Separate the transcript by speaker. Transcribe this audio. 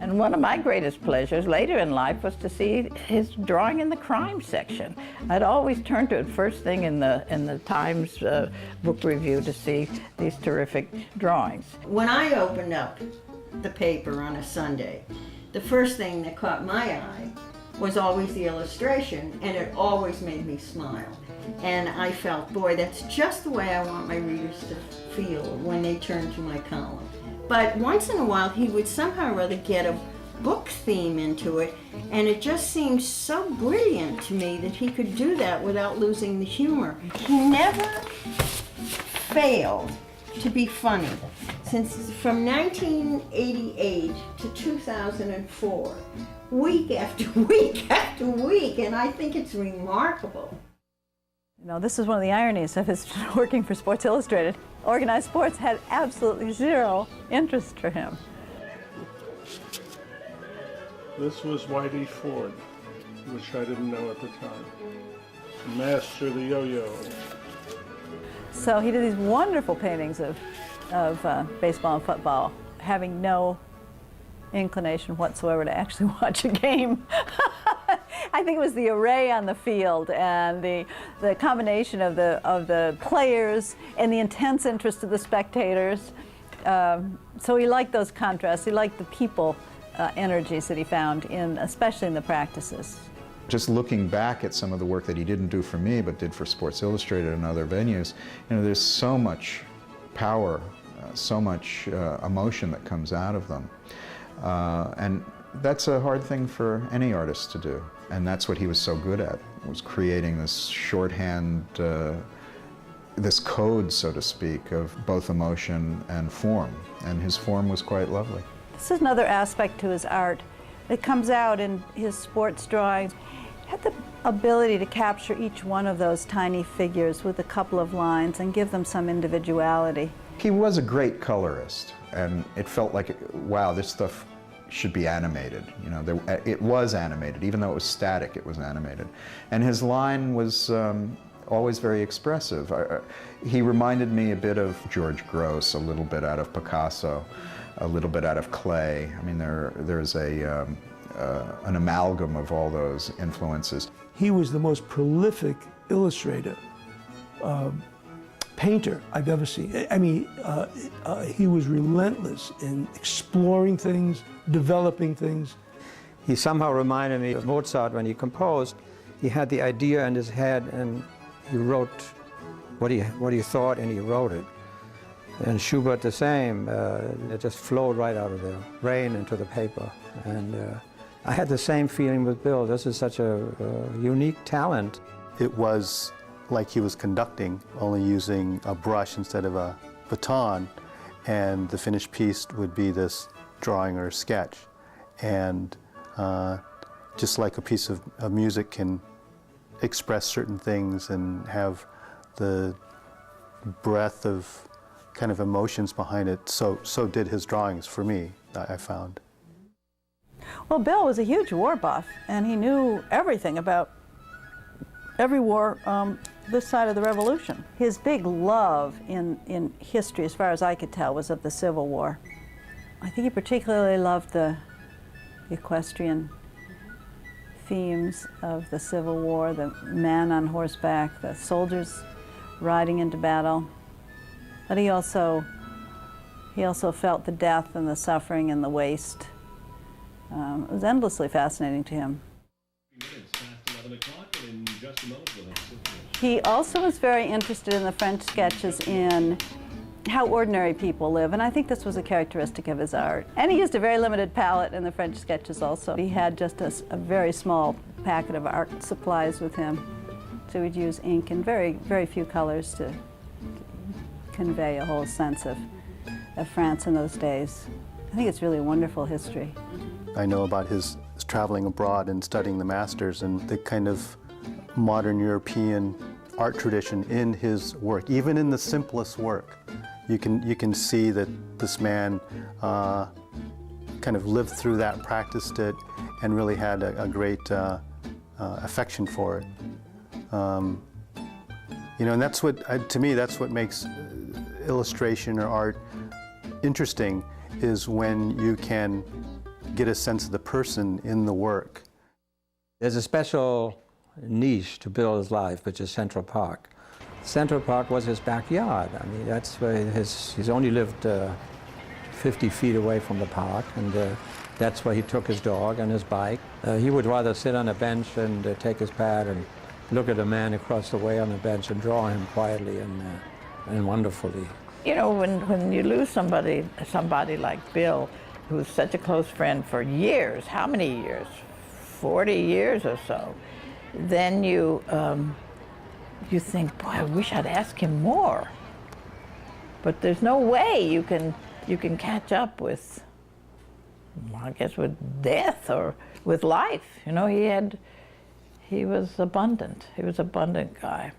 Speaker 1: And one of my greatest pleasures later in life was to see his drawing in the crime section. I'd always turn to it first thing in the Times book review to see these terrific drawings.
Speaker 2: When I opened up the paper on a Sunday, the first thing that caught my eye was always the illustration, and it always made me smile. And I felt, boy, that's just the way I want my readers to feel when they turn to my column. But once in a while, he would somehow or other get a book theme into it, and it just seemed so brilliant to me that he could do that without losing the humor. He never failed to be funny. Since from 1988 to 2004, week after week after week, and I think it's remarkable.
Speaker 3: You know, this is one of the ironies of his working for Sports Illustrated. Organized sports had absolutely zero interest for him.
Speaker 4: This was Whitey Ford, which I didn't know at the time. Master the yo-yo.
Speaker 3: So he did these wonderful paintings of baseball and football, having no inclination whatsoever to actually watch a game. I think it was the array on the field and the combination of the players and the intense interest of the spectators. So he liked those contrasts. He liked the people energies that he found especially in the practices.
Speaker 5: Just looking back at some of the work that he didn't do for me but did for Sports Illustrated and other venues, you know, there's so much power, so much emotion that comes out of them. And that's a hard thing for any artist to do. And that's what he was so good at, was creating this shorthand, this code, so to speak, of both emotion and form. And his form was quite lovely.
Speaker 3: This is another aspect to his art that comes out in his sports drawings. He had the ability to capture each one of those tiny figures with a couple of lines and give them some individuality.
Speaker 5: He was a great colorist, and it felt like, wow, this stuff should be animated. You know, it was animated. Even though it was static, it was animated. And his line was always very expressive. He reminded me a bit of George Grosz, a little bit out of Picasso, a little bit out of Klee. I mean, there's an amalgam of all those influences.
Speaker 6: He was the most prolific illustrator, painter I've ever seen. I mean, he was relentless in exploring things, developing things.
Speaker 7: He somehow reminded me of Mozart when he composed. He had the idea in his head and he wrote what he thought, and he wrote it. And Schubert the same. It just flowed right out of the brain into the paper. And I had the same feeling with Bill. This is such a unique talent.
Speaker 8: It was like he was conducting, only using a brush instead of a baton, and the finished piece would be this drawing or sketch. And just like a piece of music can express certain things and have the breadth of kind of emotions behind it, so did his drawings for me, I found.
Speaker 3: Well, Bill was a huge war buff, and he knew everything about every war this side of the Revolution. His big love in history, as far as I could tell, was of the Civil War. I think he particularly loved the equestrian themes of the Civil War, the man on horseback, the soldiers riding into battle. But he also felt the death and the suffering and the waste. It was endlessly fascinating to him. He also was very interested in the French sketches in how ordinary people live, and I think this was a characteristic of his art. And he used a very limited palette in the French sketches also. He had just a very small packet of art supplies with him, so he'd use ink and very, very few colors to convey a whole sense of France in those days. I think it's really a wonderful history.
Speaker 8: I know about his traveling abroad and studying the masters and the kind of modern European art tradition in his work. Even in the simplest work, you can see that this man kind of lived through that, practiced it, and really had a great affection for it. You know, and that's what, to me, that's what makes illustration or art interesting, is when you can get a sense of the person in the work.
Speaker 7: There's a special niche to Bill's life, which is Central Park. Central Park was his backyard. I mean, that's where he's only lived 50 feet away from the park, and that's where he took his dog and his bike. He would rather sit on a bench and take his pad and look at a man across the way on the bench and draw him quietly and wonderfully.
Speaker 1: You know, when you lose somebody like Bill, who's such a close friend for years, how many years? 40 years or so, then you think, boy, I wish I'd asked him more. But there's no way you can catch up with, well, I guess, with death or with life. You know, he was abundant. He was an abundant guy.